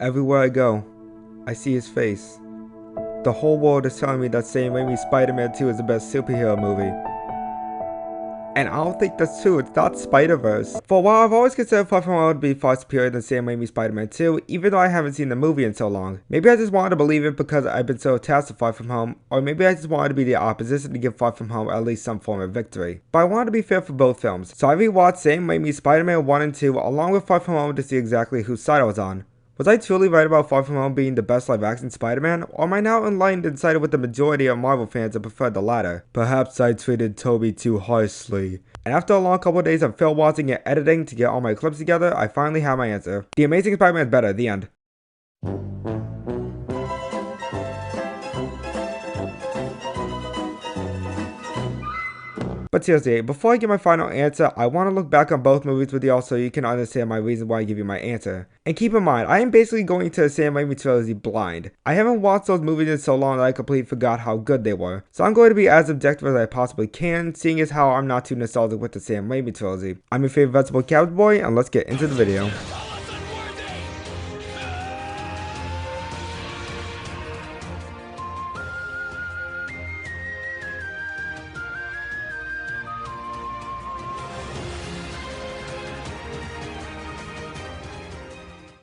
Everywhere I go, I see his face. The whole world is telling me that Sam Raimi's Spider-Man 2 is the best superhero movie. And I don't think that's true, it's not Spider-Verse. For a while, I've always considered Far From Home to be far superior than Sam Raimi's Spider-Man 2, even though I haven't seen the movie in so long. Maybe I just wanted to believe it because I've been so attached to Far From Home, or maybe I just wanted to be the opposition to give Far From Home at least some form of victory. But I wanted to be fair for both films, so I rewatched Sam Raimi's Spider-Man 1 and 2 along with Far From Home to see exactly whose side I was on. Was I truly right about Far From Home being the best live-action Spider-Man, or am I now enlightened and sided with the majority of Marvel fans that preferred the latter? Perhaps I treated Toby too harshly. And after a long couple of days of film watching and editing to get all my clips together, I finally have my answer. The Amazing Spider-Man is better, the end. But seriously, before I give my final answer, I want to look back on both movies with y'all so you can understand my reason why I give you my answer. And keep in mind, I am basically going to the Sam Raimi trilogy blind. I haven't watched those movies in so long that I completely forgot how good they were. So I'm going to be as objective as I possibly can, seeing as how I'm not too nostalgic with the Sam Raimi trilogy. I'm your favorite vegetable cabbage boy, and let's get into the video.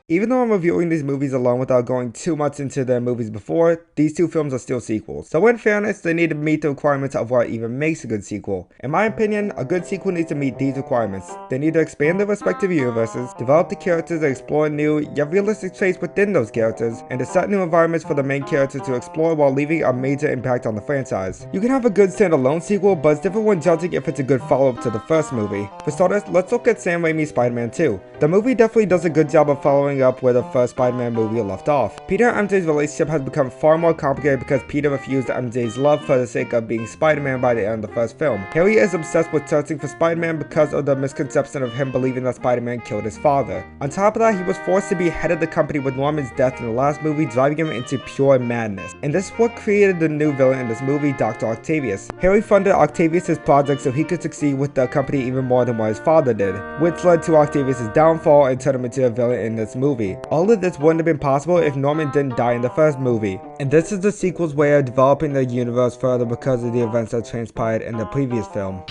Even though I'm reviewing these movies alone without going too much into their movies before, these two films are still sequels. So in fairness, they need to meet the requirements of what even makes a good sequel. In my opinion, a good sequel needs to meet these requirements. They need to expand their respective universes, develop the characters and explore new, yet realistic traits within those characters, and to set new environments for the main characters to explore while leaving a major impact on the franchise. You can have a good standalone sequel, but it's different when judging if it's a good follow-up to the first movie. For starters, let's look at Sam Raimi's Spider-Man 2. The movie definitely does a good job of following up where the first Spider-Man movie left off. Peter and MJ's relationship has become far more complicated because Peter refused MJ's love for the sake of being Spider-Man by the end of the first film. Harry is obsessed with searching for Spider-Man because of the misconception of him believing that Spider-Man killed his father. On top of that, he was forced to be head of the company with Norman's death in the last movie, driving him into pure madness. And this is what created the new villain in this movie, Dr. Octavius. Harry funded Octavius' project so he could succeed with the company even more than what his father did, which led to Octavius' downfall and turned him into a villain in this movie. All of this wouldn't have been possible if Norman didn't die in the first movie. And this is the sequel's way of developing the universe further because of the events that transpired in the previous film.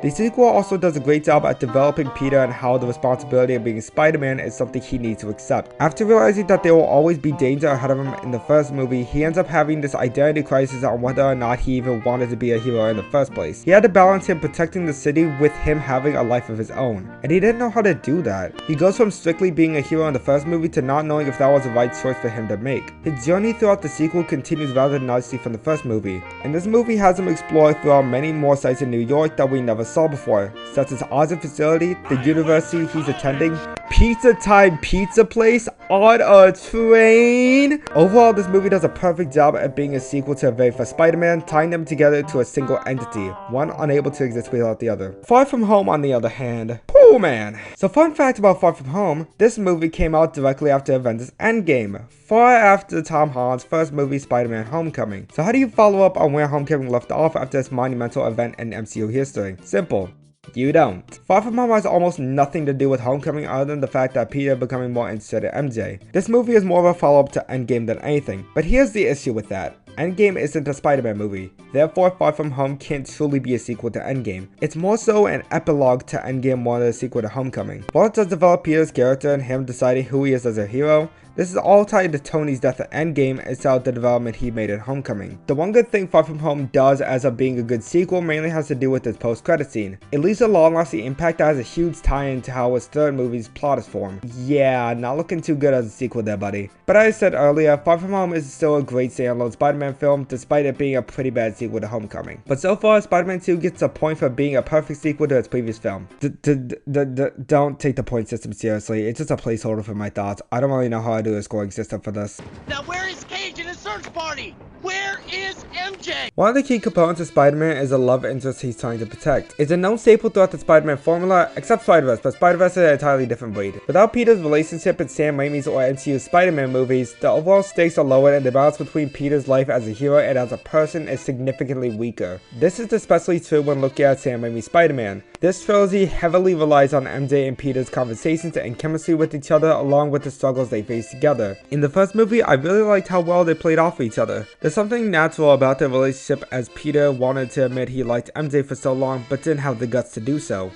The sequel also does a great job at developing Peter and how the responsibility of being Spider-Man is something he needs to accept. After realizing that there will always be danger ahead of him in the first movie, he ends up having this identity crisis on whether or not he even wanted to be a hero in the first place. He had to balance him protecting the city with him having a life of his own, and he didn't know how to do that. He goes from strictly being a hero in the first movie to not knowing if that was the right choice for him to make. His journey throughout the sequel continues rather nicely from the first movie, and this movie has him explore throughout many more sites in New York that we never saw before, such as Oz's facility, the university he's attending, Pizza Time Pizza Place on a train. Overall, this movie does a perfect job at being a sequel to the very first Spider-Man, tying them together to a single entity, one unable to exist without the other. Far From Home, on the other hand, oh man. So fun fact about Far From Home, this movie came out directly after Avengers Endgame, far after Tom Holland's first movie, Spider-Man Homecoming. So how do you follow up on where Homecoming left off after this monumental event in MCU history? Simple. You don't. Far From Home has almost nothing to do with Homecoming other than the fact that Peter becoming more interested in MJ. This movie is more of a follow-up to Endgame than anything, but here's the issue with that. Endgame isn't a Spider-Man movie, therefore Far From Home can't truly be a sequel to Endgame. It's more so an epilogue to Endgame more than a sequel to Homecoming. While it does develop Peter's character and him deciding who he is as a hero, this is all tied to Tony's death at Endgame instead of the development he made in Homecoming. The one good thing Far From Home does as of being a good sequel mainly has to do with its post-credit scene. It leaves a long-lasting impact that has a huge tie-in to how its third movie's plot is formed. Yeah, not looking too good as a sequel there, buddy. But as I said earlier, Far From Home is still a great standalone Spider-Man film despite it being a pretty bad sequel to Homecoming. But so far, Spider-Man 2 gets a point for being a perfect sequel to its previous film. Don't take the point system seriously, it's just a placeholder for my thoughts. I don't really know how I do a scoring system for this. Now where is Cage in his George party? Where is MJ? One of the key components of Spider-Man is the love interest he's trying to protect. It's a known staple throughout the Spider-Man formula, except Spider-Verse, but Spider-Verse is an entirely different breed. Without Peter's relationship in Sam Raimi's or MCU's Spider-Man movies, the overall stakes are lowered and the balance between Peter's life as a hero and as a person is significantly weaker. This is especially true when looking at Sam Raimi's Spider-Man. This trilogy heavily relies on MJ and Peter's conversations and chemistry with each other along with the struggles they face together. In the first movie, I really liked how well they played off each other. There's something natural about their relationship as Peter wanted to admit he liked MJ for so long but didn't have the guts to do so.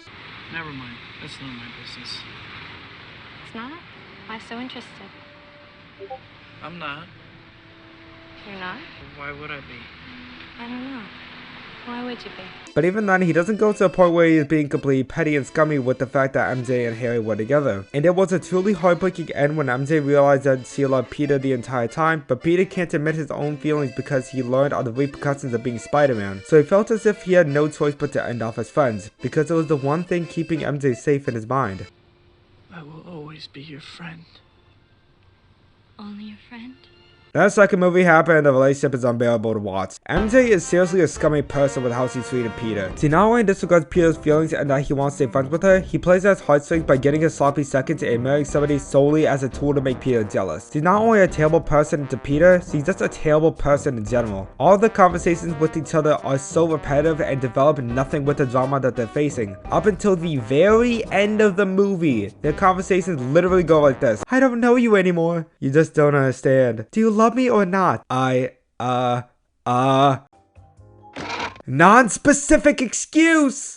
Never mind, that's none of my business. It's not? Why so interested? I'm not. You're not? Why would I be? I don't know. Why would you be? But even then, he doesn't go to a point where he is being completely petty and scummy with the fact that MJ and Harry were together. And it was a truly heartbreaking end when MJ realized that she loved Peter the entire time, but Peter can't admit his own feelings because he learned of the repercussions of being Spider-Man. So he felt as if he had no choice but to end off his friends, because it was the one thing keeping MJ safe in his mind. I will always be your friend. Only a friend? Then the second movie happened and the relationship is unbearable to watch. MJ is seriously a scummy person with how she treated Peter. She not only disregards Peter's feelings and that he wants to stay friends with her, he plays at his heartstrings by getting his sloppy seconds and marrying somebody solely as a tool to make Peter jealous. She's not only a terrible person to Peter, she's just a terrible person in general. All the conversations with each other are so repetitive and develop nothing with the drama that they're facing. Up until the very end of the movie, their conversations literally go like this. I don't know you anymore. You just don't understand. Do you love me or not? Non-specific excuse!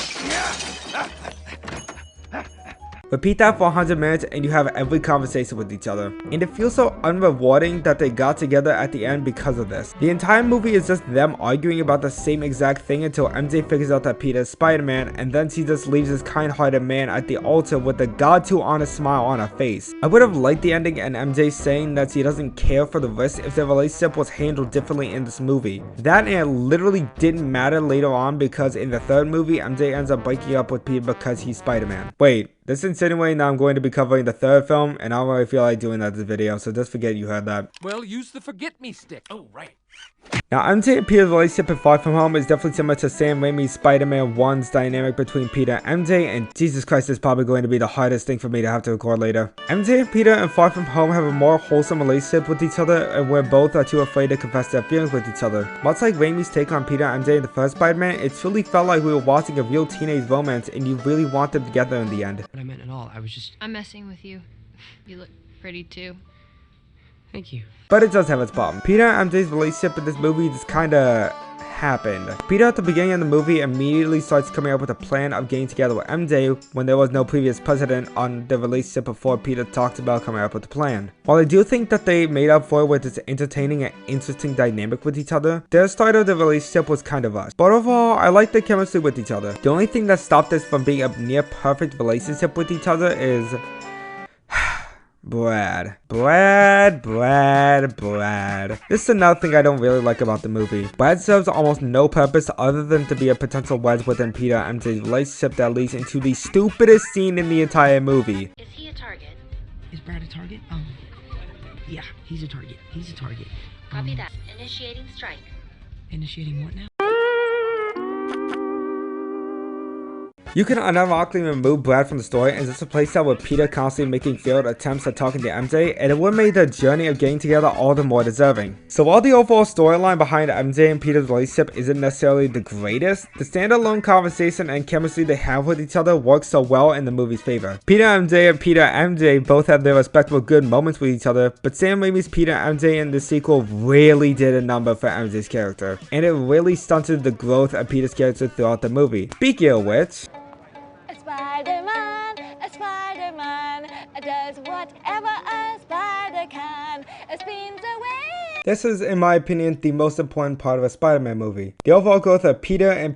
Repeat that for 100 minutes and you have every conversation with each other. And it feels so unrewarding that they got together at the end because of this. The entire movie is just them arguing about the same exact thing until MJ figures out that Peter is Spider-Man, and then she just leaves this kind-hearted man at the altar with a god-too honest smile on her face. I would have liked the ending and MJ saying that she doesn't care for the risk if their relationship was handled differently in this movie. That and it literally didn't matter later on because in the third movie, MJ ends up breaking up with Peter because he's Spider-Man. Wait. This is insinuating that I'm going to be covering the third film, and I don't really feel like doing that in this video, so just forget you heard that. Well, use the forget-me stick. Oh, right. Now, MJ and Peter's relationship in Far From Home is definitely similar to Sam Raimi's Spider-Man 1's dynamic between Peter and MJ, and Jesus Christ, is probably going to be the hardest thing for me to have to record later. MJ and Peter in Far From Home have a more wholesome relationship with each other, and where both are too afraid to confess their feelings with each other. Much like Raimi's take on Peter and MJ in the first Spider-Man, it truly felt like we were watching a real teenage romance, and you really want them together in the end. What I meant at all, I was just... I'm messing with you. You look pretty too. Thank you. But it does have its problem. Peter and MJ's relationship in this movie just kinda happened. Peter at the beginning of the movie immediately starts coming up with a plan of getting together with MJ when there was no previous precedent on the relationship before Peter talked about coming up with the plan. While I do think that they made up for it with this entertaining and interesting dynamic with each other, their start of the relationship was kind of rushed. But overall, I like the chemistry with each other. The only thing that stopped this from being a near perfect relationship with each other is Brad. This is another thing I don't really like about the movie. Brad serves almost no purpose other than to be a potential wedge within Peter and MJ's relationship that leads into the stupidest scene in the entire movie. Is he a target? Is Brad a target? Yeah, he's a target. He's a target. Copy that. Initiating strike. Initiating what now? You can unironically remove Brad from the story and just replace that with Peter constantly making failed attempts at talking to MJ, and it would make the journey of getting together all the more deserving. So while the overall storyline behind MJ and Peter's relationship isn't necessarily the greatest, the standalone conversation and chemistry they have with each other works so well in the movie's favor. Peter MJ and Peter MJ both have their respectable good moments with each other, but Sam Raimi's Peter MJ in the sequel really did a number for MJ's character, and it really stunted the growth of Peter's character throughout the movie. Speaking of which, A Spider-Man does whatever a spider can, spins away. this is, in my opinion, the most important part of a Spider-Man movie. The overall growth of Peter and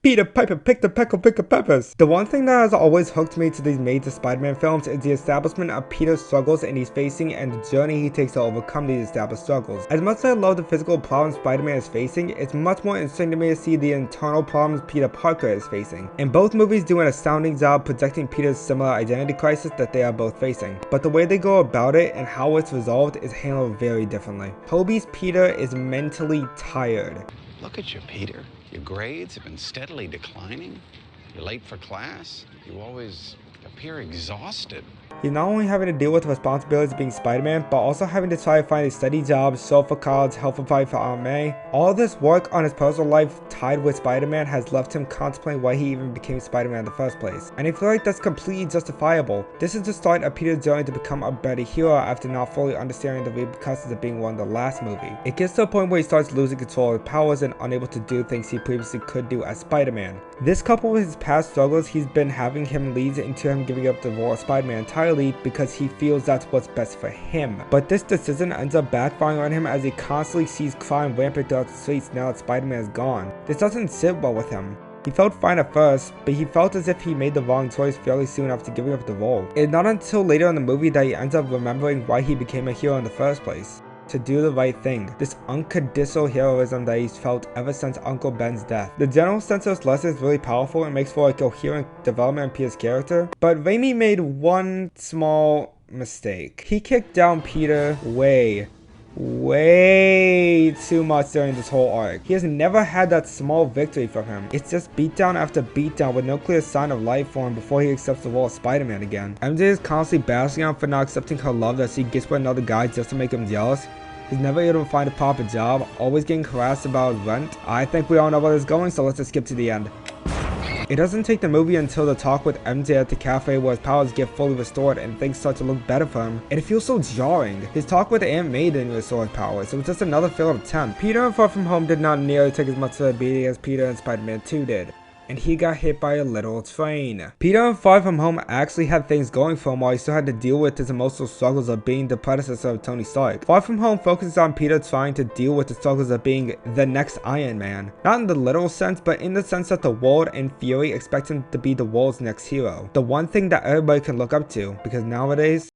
Peter Piper picked the pickle peppers. The one thing that has always hooked me to these major Spider-Man films is the establishment of Peter's struggles and he's facing and the journey he takes to overcome these established struggles. As much as I love the physical problems Spider-Man is facing, it's much more interesting to me to see the internal problems Peter Parker is facing. And both movies do an astounding job projecting Peter's similar identity crisis that they are both facing. But the way they go about it and how it's resolved is handled very differently. Tobey's Peter is mentally tired. Look at you, Peter. Your grades have been steadily declining. You're late for class. You always appear exhausted. He's not only having to deal with the responsibilities of being Spider-Man, but also having to try to find a steady job, show for college, help provide for Aunt May. All this work on his personal life tied with Spider-Man has left him contemplating why he even became Spider-Man in the first place. And I feel like that's completely justifiable. This is the start of Peter's journey to become a better hero after not fully understanding the repercussions of being one of the last movie. It gets to a point where he starts losing control of his powers and unable to do things he previously could do as Spider-Man. This coupled with his past struggles he's been having him leads into him giving up the role of Spider-Man entirely because he feels that's what's best for him. But this decision ends up backfiring on him as he constantly sees crime rampant throughout the streets now that Spider-Man is gone. This doesn't sit well with him. He felt fine at first, but he felt as if he made the wrong choice fairly soon after giving up the role. It's not until later in the movie that he ends up remembering why he became a hero in the first place. To do the right thing. This unconditional heroism that he's felt ever since Uncle Ben's death. The general sense of this lesson is really powerful and makes for a coherent development in Peter's character, but Raimi made one small mistake. He kicked down Peter way too much during this whole arc. He has never had that small victory from him. It's just beatdown after beatdown with no clear sign of life for him before he accepts the role of Spider-Man again. MJ is constantly bashing him for not accepting her love that she gets with another guy just to make him jealous. He's never able to find a proper job, always getting harassed about his rent. I think we all know where this is going, so let's just skip to the end. It doesn't take the movie until the talk with MJ at the cafe where his powers get fully restored and things start to look better for him, and it feels so jarring. His talk with Aunt May didn't restore his powers, it was just another failed attempt. Peter in Far From Home did not nearly take as much of a beating as Peter in Spider-Man 2 did. And he got hit by a literal train. Peter in Far From Home actually had things going for him while he still had to deal with his emotional struggles of being the predecessor of Tony Stark. Far From Home focuses on Peter trying to deal with the struggles of being the next Iron Man. Not in the literal sense, but in the sense that the world in theory expects him to be the world's next hero. The one thing that everybody can look up to, because nowadays,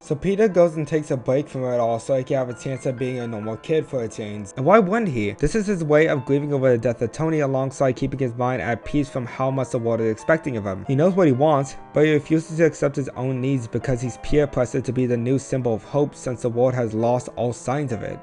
so Peter goes and takes a break from it all so he can have a chance of being a normal kid for a change. And why wouldn't he? This is his way of grieving over the death of Tony alongside keeping his mind at peace from how much the world is expecting of him. He knows what he wants, but he refuses to accept his own needs because he's peer pressured to be the new symbol of hope since the world has lost all signs of it.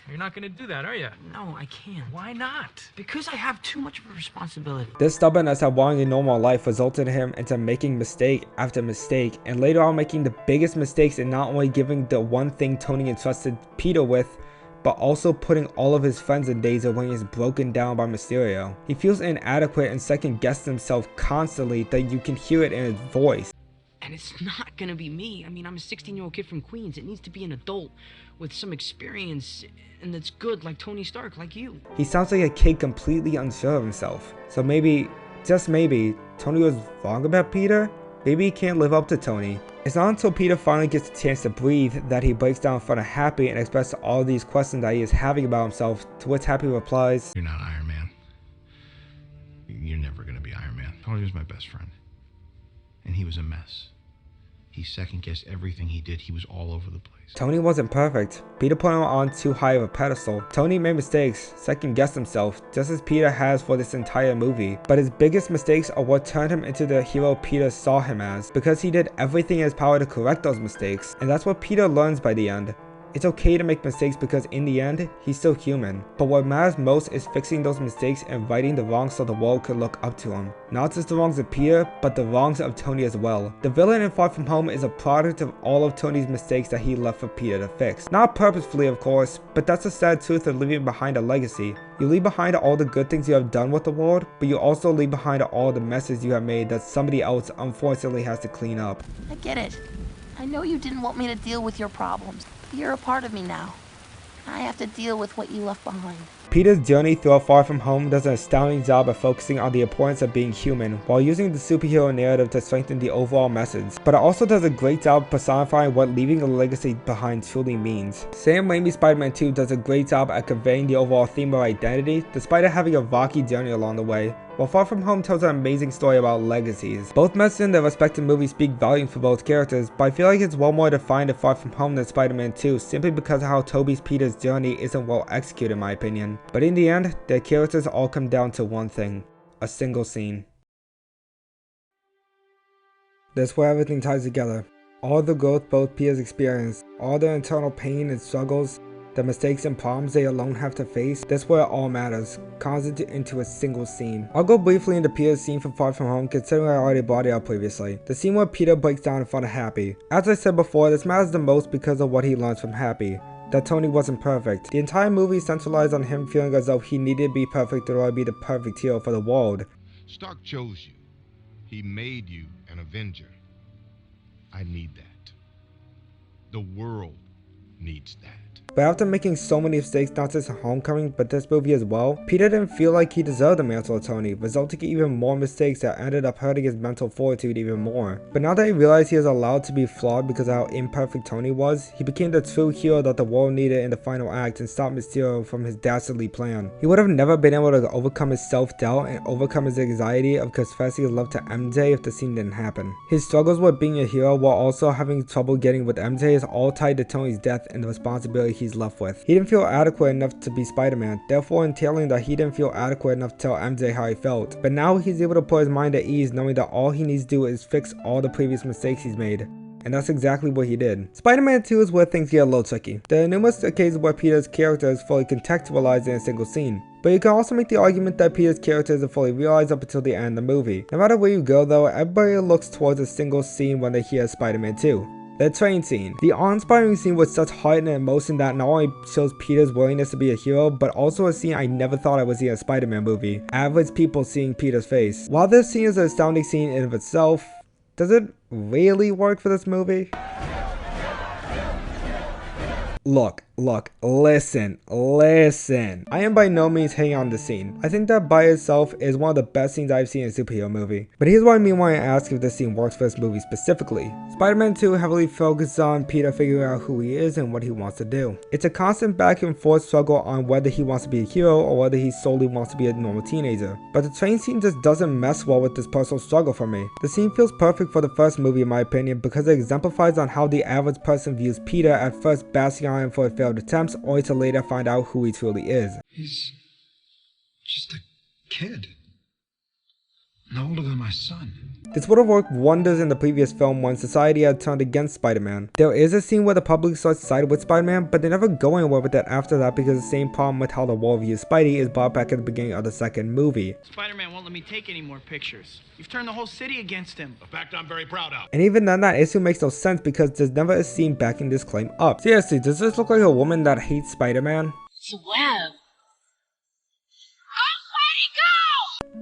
You're not gonna do that, are you? No, I can't. Why not? Because I have too much of a responsibility. This stubbornness of wanting a normal life resulted in him into making mistake after mistake, and later on making the biggest mistakes in not only giving the one thing Tony entrusted Peter with, but also putting all of his friends in danger when he is broken down by Mysterio. He feels inadequate and second-guesses himself constantly that you can hear it in his voice. And it's not gonna be me. I mean, I'm a 16-year-old kid from Queens. It needs to be an adult with some experience and that's good, like Tony Stark, like you. He sounds like a kid completely unsure of himself. So maybe, just maybe, Tony was wrong about Peter? Maybe he can't live up to Tony. It's not until Peter finally gets a chance to breathe that he breaks down in front of Happy and expresses all these questions that he is having about himself, to which Happy replies, "You're not Iron Man. You're never gonna be Iron Man. Tony was my best friend. And he was a mess. He second-guessed everything he did. He was all over the place. Tony wasn't perfect. Peter put him on too high of a pedestal. Tony made mistakes, second-guessed himself, just as Peter has for this entire movie. But his biggest mistakes are what turned him into the hero Peter saw him as, because he did everything in his power to correct those mistakes. And that's what Peter learns by the end. It's okay to make mistakes because in the end, he's still human. But what matters most is fixing those mistakes and righting the wrongs so the world could look up to him. Not just the wrongs of Peter, but the wrongs of Tony as well. The villain in Far From Home is a product of all of Tony's mistakes that he left for Peter to fix. Not purposefully, of course, but that's the sad truth of leaving behind a legacy. You leave behind all the good things you have done with the world, but you also leave behind all the messes you have made that somebody else unfortunately has to clean up. I get it. I know you didn't want me to deal with your problems. You're a part of me now. I have to deal with what you left behind. Peter's journey throughout Far From Home does an astounding job of focusing on the importance of being human, while using the superhero narrative to strengthen the overall message. But it also does a great job personifying what leaving a legacy behind truly means. Sam Raimi's Spider-Man 2 does a great job at conveying the overall theme of identity, despite it having a rocky journey along the way, while Far From Home tells an amazing story about legacies. Both messages in their respective movies speak volumes for both characters, but I feel like it's well more defined in Far From Home than Spider-Man 2 simply because of how Tobey's Peter's journey isn't well executed in my opinion. But in the end, their characters all come down to one thing: a single scene. That's where everything ties together. All the growth both Peters experienced, all their internal pain and struggles, the mistakes and problems they alone have to face, that's where it all matters, concentrated into a single scene. I'll go briefly into Peter's scene from Far From Home considering I already brought it up previously. The scene where Peter breaks down in front of Happy. As I said before, this matters the most because of what he learns from Happy. That Tony wasn't perfect. The entire movie centralized on him feeling as though he needed to be perfect in order to be the perfect hero for the world. Stark chose you. He made you an Avenger. I need that. The world needs that. But after making so many mistakes not just in Homecoming but this movie as well, Peter didn't feel like he deserved the mantle of Tony, resulting in even more mistakes that ended up hurting his mental fortitude even more. But now that he realized he was allowed to be flawed because of how imperfect Tony was, he became the true hero that the world needed in the final act and stopped Mysterio from his dastardly plan. He would have never been able to overcome his self-doubt and overcome his anxiety of confessing his love to MJ if the scene didn't happen. His struggles with being a hero while also having trouble getting with MJ is all tied to Tony's death and the responsibility he's left with. He didn't feel adequate enough to be Spider-Man, therefore entailing that he didn't feel adequate enough to tell MJ how he felt. But now he's able to put his mind at ease knowing that all he needs to do is fix all the previous mistakes he's made. And that's exactly what he did. Spider-Man 2 is where things get a little tricky. There are numerous occasions where Peter's character is fully contextualized in a single scene. But you can also make the argument that Peter's character isn't fully realized up until the end of the movie. No matter where you go though, everybody looks towards a single scene when they hear Spider-Man 2. The train scene. The awe-inspiring scene with such heart and emotion that not only shows Peter's willingness to be a hero, but also a scene I never thought I would see in a Spider-Man movie. Average people seeing Peter's face. While this scene is an astounding scene in and of itself, does it really work for this movie? Look, listen. I am by no means hating on the scene. I think that by itself is one of the best scenes I've seen in a superhero movie. But here's what I mean when I ask if this scene works for this movie specifically. Spider-Man 2 heavily focuses on Peter figuring out who he is and what he wants to do. It's a constant back and forth struggle on whether he wants to be a hero or whether he solely wants to be a normal teenager. But the train scene just doesn't mess well with this personal struggle for me. The scene feels perfect for the first movie in my opinion because it exemplifies on how the average person views Peter at first basking on him for his failed attempts only to later find out who he truly is. He's just a kid. No older than my son. This would have worked wonders in the previous film when society had turned against Spider-Man. There is a scene where the public starts siding with Spider-Man, but they never go anywhere with that after that because the same problem with how the world views Spidey is brought back at the beginning of the second movie. Spider-Man won't let me take any more pictures. You've turned the whole city against him. A fact I'm very proud of. And even then, that issue makes no sense because there's never a scene backing this claim up. Seriously, does this look like a woman that hates Spider-Man? Swell.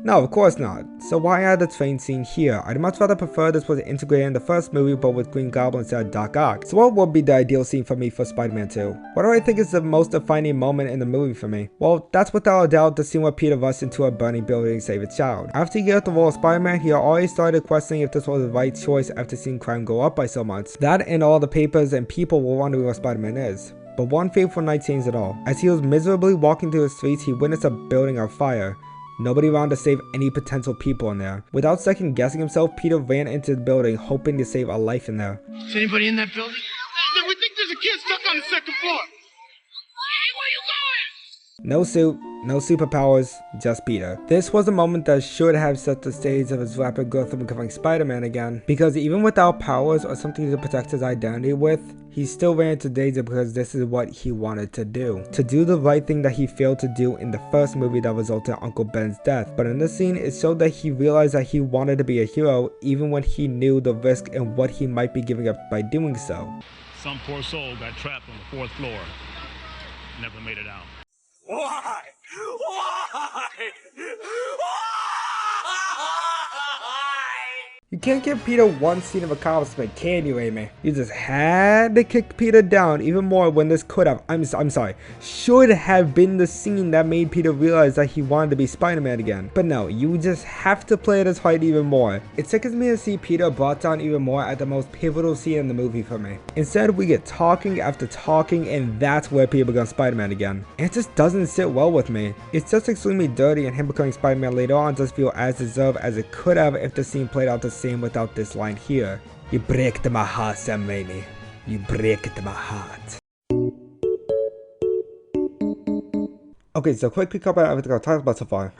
No, of course not. So why add the train scene here? I'd much rather prefer this was integrated in the first movie but with Green Goblin instead of Doc Ock. So what would be the ideal scene for me for Spider-Man 2? What do I think is the most defining moment in the movie for me? Well, that's without a doubt the scene where Peter rushed into a burning building to save a child. After he got the role of Spider-Man, he already started questioning if this was the right choice after seeing crime go up by so much. That and all the papers and people were wondering where Spider-Man is. But one fateful night changed it all. As he was miserably walking through the streets, he witnessed a building on fire. Nobody around to save any potential people in there. Without second guessing himself, Peter ran into the building hoping to save a life in there. Is anybody in that building? We think there's a kid stuck on the second floor. Hey, where you going? No suit, no superpowers, just Peter. This was a moment that should have set the stage of his rapid growth of becoming Spider-Man again, because even without powers or something to protect his identity with, he still ran into danger because this is what he wanted to do. To do the right thing that he failed to do in the first movie that resulted in Uncle Ben's death. But in this scene, it showed that he realized that he wanted to be a hero even when he knew the risk and what he might be giving up by doing so. Some poor soul got trapped on the 4th floor. Never made it out. Why? Why? You can't give Peter one scene of accomplishment, can you, Amy? You just had to kick Peter down even more when this could have, I'm sorry, should have been the scene that made Peter realize that he wanted to be Spider-Man again. But no, you just have to play this fight even more. It sickens me to see Peter brought down even more at the most pivotal scene in the movie for me. Instead, we get talking after talking, and that's where Peter becomes Spider-Man again. And it just doesn't sit well with me. It's just extremely dirty, and him becoming Spider-Man later on does feel as deserved as it could have if the scene played out the same without this line here. You break my heart, Sam Raimi. You break my heart. Okay, so quick recap about everything I've talked about so far.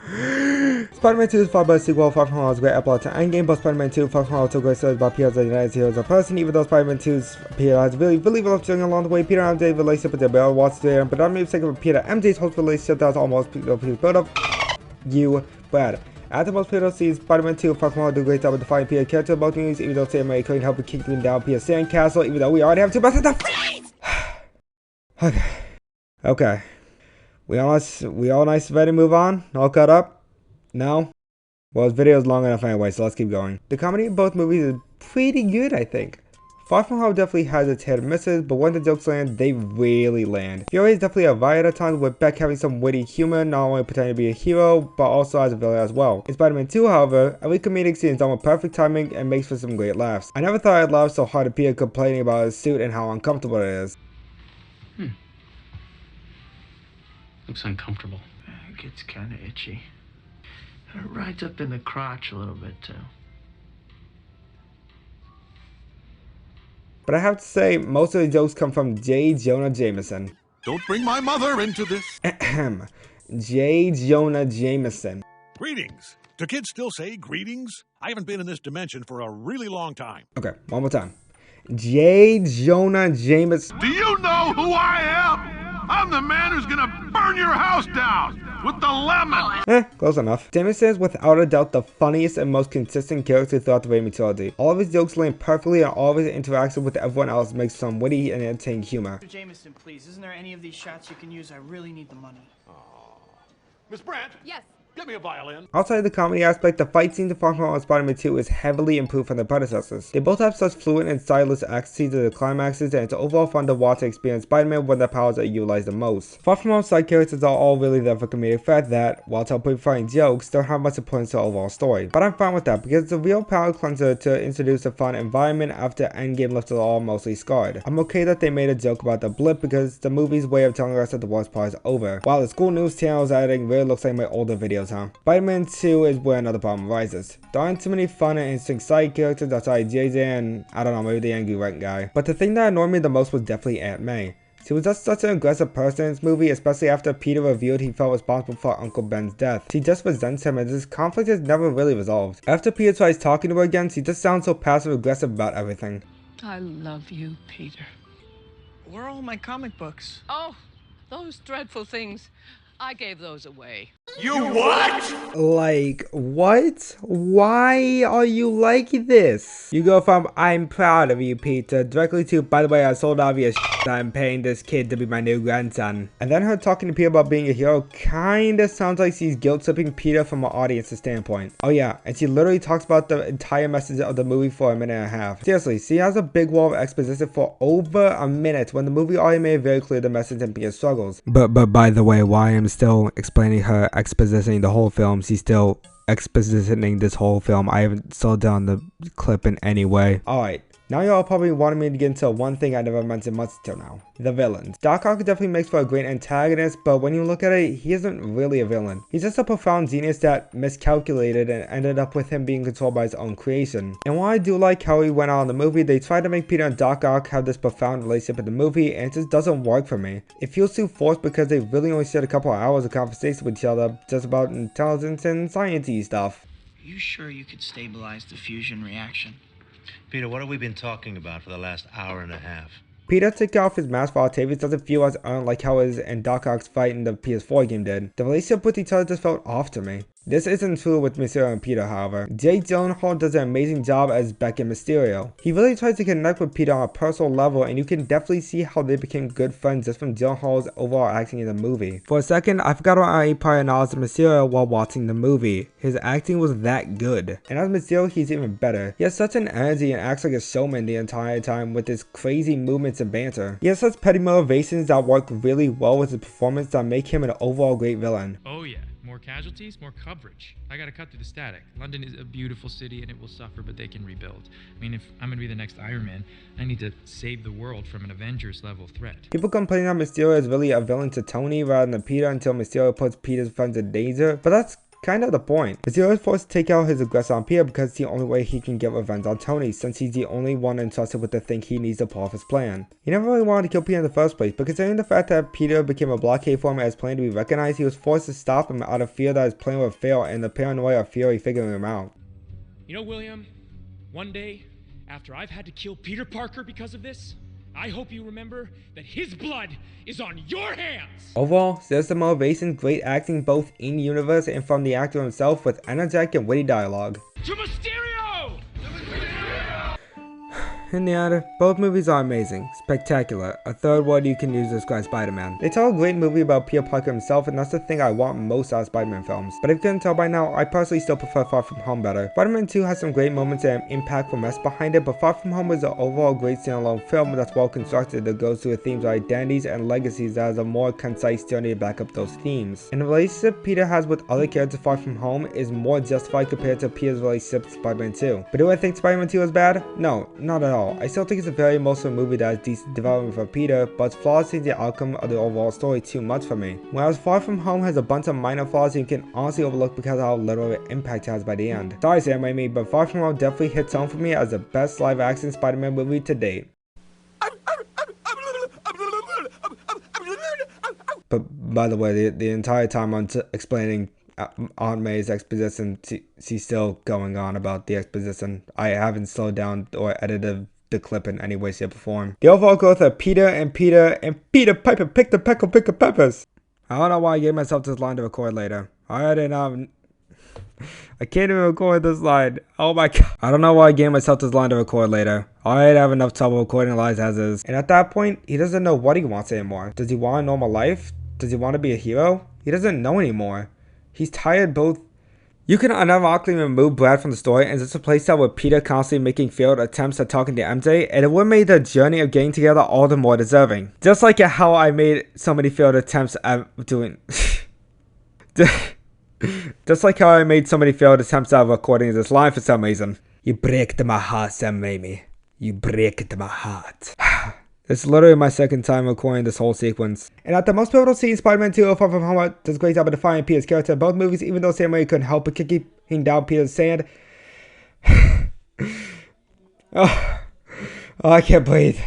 Spider-Man 2 is followed by a sequel, Far From Home was a great epilogue to Endgame, but Spider-Man 2, Far From Home took great stories about Peter as a United Heroes of person, even though Spider-Man 2's Peter has really developed along the way. Peter and MJ's relationship with their better watched there, but I'm maybe thinking of Peter and MJ's whole relationship that was almost Peter's build up. You, Brad. At the most pivotal scenes, Spider-Man 2 Far From Home do a great job of defining Peter's character in both movies, even though Sam Raimi couldn't help but kicking down Peter's sandcastle, even though we already have 2 best stuff. Okay. We all nice ready to move on? All caught up? No? Well, this video is long enough anyway, so let's keep going. The comedy in both movies is pretty good, I think. Far From Home definitely has its hit and misses, but when the jokes land, they really land. Fury is definitely a riot at times, with Beck having some witty humor, not only pretending to be a hero, but also as a villain as well. In Spider-Man 2, however, every comedic scene is done with perfect timing and makes for some great laughs. I never thought I'd laugh so hard at Peter complaining about his suit and how uncomfortable it is. Looks uncomfortable. It gets kind of itchy. It rides up in the crotch a little bit, too. But I have to say, most of the jokes come from J. Jonah Jameson. Don't bring my mother into this. Ahem. J. Jonah Jameson. Greetings. Do kids still say greetings? I haven't been in this dimension for a really long time. Okay, one more time. J. Jonah Jameson. Do you know who I am? I'm the man who's gonna burn your house down with the lemon. Close enough. Jameson is without a doubt the funniest and most consistent character throughout the Raimi trilogy. All of his jokes land perfectly, and all of his interactions with everyone else makes some witty and entertaining humor. Mr. Jameson, please, isn't there any of these shots you can use? I really need the money. Miss Brandt? Yes. Get me a violin. Outside of the comedy aspect, the fight scene to Far From Home and Spider-Man 2 is heavily improved from their predecessors. They both have such fluent and stylish accents to the climaxes, and it's overall fun to watch and experience Spider-Man when their powers are utilized the most. Far From Home's side characters are all really there for comedic effect that, while terrifying jokes, don't have much importance to the overall story. But I'm fine with that, because it's a real palate cleanser to introduce a fun environment after Endgame left us all mostly scarred. I'm okay that they made a joke about the blip, because the movie's way of telling us that the worst part is over. While the school news channel's editing really looks like my older videos, huh? Spider-Man 2 is where another problem arises. There aren't too many fun and interesting side characters outside JJ and, I don't know, maybe the angry rent guy. But the thing that annoyed me the most was definitely Aunt May. She was just such an aggressive person in this movie, especially after Peter revealed he felt responsible for Uncle Ben's death. She just resents him, and this conflict is never really resolved. After Peter tries talking to her again, she just sounds so passive-aggressive about everything. I love you, Peter. Where are all my comic books? Oh, those dreadful things. I gave those away. You what? Like, what? Why are you like this? You go from, I'm proud of you, Peter, directly to, by the way, I sold obvious shit, I'm paying this kid to be my new grandson. And then her talking to Peter about being a hero kinda sounds like she's guilt-tripping Peter from an audience's standpoint. Oh yeah, and she literally talks about the entire message of the movie for a minute and a half. Seriously, she has a big wall of exposition for over a minute when the movie already made very clear the message and Peter's struggles. But by the way, why I'm still explaining her expositioning the whole film, she's still expositioning this whole film. I haven't slowed down the clip in any way. Alright, now y'all probably wanted me to get into one thing I never mentioned much till now. The villains. Doc Ock definitely makes for a great antagonist, but when you look at it, he isn't really a villain. He's just a profound genius that miscalculated and ended up with him being controlled by his own creation. And while I do like how he went out in the movie, they tried to make Peter and Doc Ock have this profound relationship in the movie, and it just doesn't work for me. It feels too forced because they really only shared a couple of hours of conversation with each other just about intelligence and science-y stuff. Are you sure you could stabilize the fusion reaction? Peter, what have we been talking about for the last hour and a half? Peter taking off his mask for Octavius doesn't feel as earned like how his and Doc Ock's fight in the PS4 game did. The relationship with each other just felt off to me. This isn't true with Mysterio and Peter, however. Jake Gyllenhaal does an amazing job as Beck and Mysterio. He really tries to connect with Peter on a personal level, and you can definitely see how they became good friends just from Gyllenhaal's overall acting in the movie. For a second, I forgot about any prior knowledge of Mysterio while watching the movie. His acting was that good. And as Mysterio, he's even better. He has such an energy and acts like a showman the entire time with his crazy movements and banter. He has such petty motivations that work really well with his performance that make him an overall great villain. Oh yeah. More casualties, more coverage. I gotta cut through the static. London is a beautiful city and it will suffer, but they can rebuild. I mean, if I'm gonna be the next Iron Man, I need to save the world from an Avengers level threat. People complain that Mysterio is really a villain to Tony rather than Peter until Mysterio puts Peter's friends in danger, but that's kind of the point. Mysterio is forced to take out his aggression on Peter because it's the only way he can get revenge on Tony, since he's the only one entrusted with the thing he needs to pull off his plan. He never really wanted to kill Peter in the first place, but considering the fact that Peter became a blockade for him as plan to be recognized, he was forced to stop him out of fear that his plan would fail and the paranoia of Fury figuring him out. You know, William, one day, after I've had to kill Peter Parker because of this, I hope you remember that his blood is on your hands! Overall, there's some motivation, great acting both in universe and from the actor himself with energetic and witty dialogue. To Mysterio! In the end, both movies are amazing, spectacular, a third word you can use to describe Spider-Man. They tell a great movie about Peter Parker himself, and that's the thing I want most out of Spider-Man films. But if you couldn't tell by now, I personally still prefer Far From Home better. Spider-Man 2 has some great moments and impactful mess behind it, but Far From Home is an overall great standalone film that's well constructed that goes through the themes of identities and legacies that has a more concise journey to back up those themes. And the relationship Peter has with other characters Far From Home is more justified compared to Peter's relationship with Spider-Man 2. But do I think Spider-Man 2 is bad? No, not at all. I still think it's a very emotional movie that has decent development for Peter, but its flaws change the outcome of the overall story too much for me. Whereas Far From Home has a bunch of minor flaws you can honestly overlook because of how little of an impact it has by the end. Sorry Sam Raimi, but Far From Home definitely hits home for me as the best live action Spider-Man movie to date. But by the way, the entire time I'm explaining Aunt May's exposition, she's still going on about the exposition. I haven't slowed down or edited the clip in any way, shape, or form. The overall growth of Peter Piper picked the peck of peppers. I don't know why I gave myself this line to record later. I can't even record this line. Oh my god. I don't know why I gave myself this line to record later. I'd have enough trouble recording lines as is. And at that point, he doesn't know what he wants anymore. Does he want a normal life? Does he want to be a hero? He doesn't know anymore. He's tired both. You can unironically remove Brad from the story and just replace that with Peter constantly making failed attempts at talking to MJ, and it would make the journey of getting together all the more deserving. Just like how I made so many failed attempts at doing... Just like how I made so many failed attempts at recording this line for some reason. You break my heart, Sam Raimi. You break my heart. This is literally my second time recording this whole sequence. And at the most pivotal scene, Spider-Man 2 Far From Home does a great job of defining Peter's character in both movies, even though Sam Raimi couldn't help but kicking down Peter's sand. Oh, I can't breathe.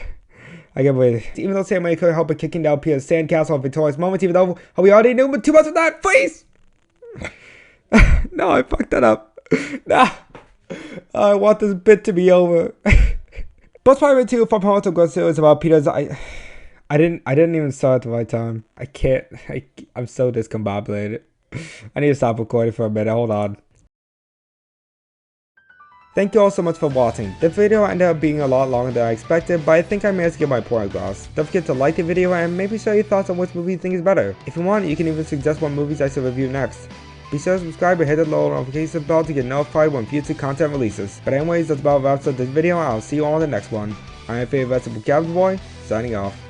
I can't breathe. Even though Sam Raimi couldn't help but kicking down Peter's sandcastle and victorious moments, even though we already knew too much of that, please! No, I fucked that up. No. I want this bit to be over. Both Spider-Man 2 Far From Home to go series about Peter's. I didn't even start at the right time. I can't. I'm so discombobulated. I need to stop recording for a minute. Hold on. Thank you all so much for watching. The video ended up being a lot longer than I expected, but I think I managed to get my point across. Don't forget to like the video and maybe share your thoughts on which movie you think is better. If you want, you can even suggest what movies I should review next. Be sure to subscribe and hit the little notification bell to get notified when future content releases. But anyways, that's about wraps up this video, and I'll see you all in the next one. I'm your favorite vegetable cabbage boy, signing off.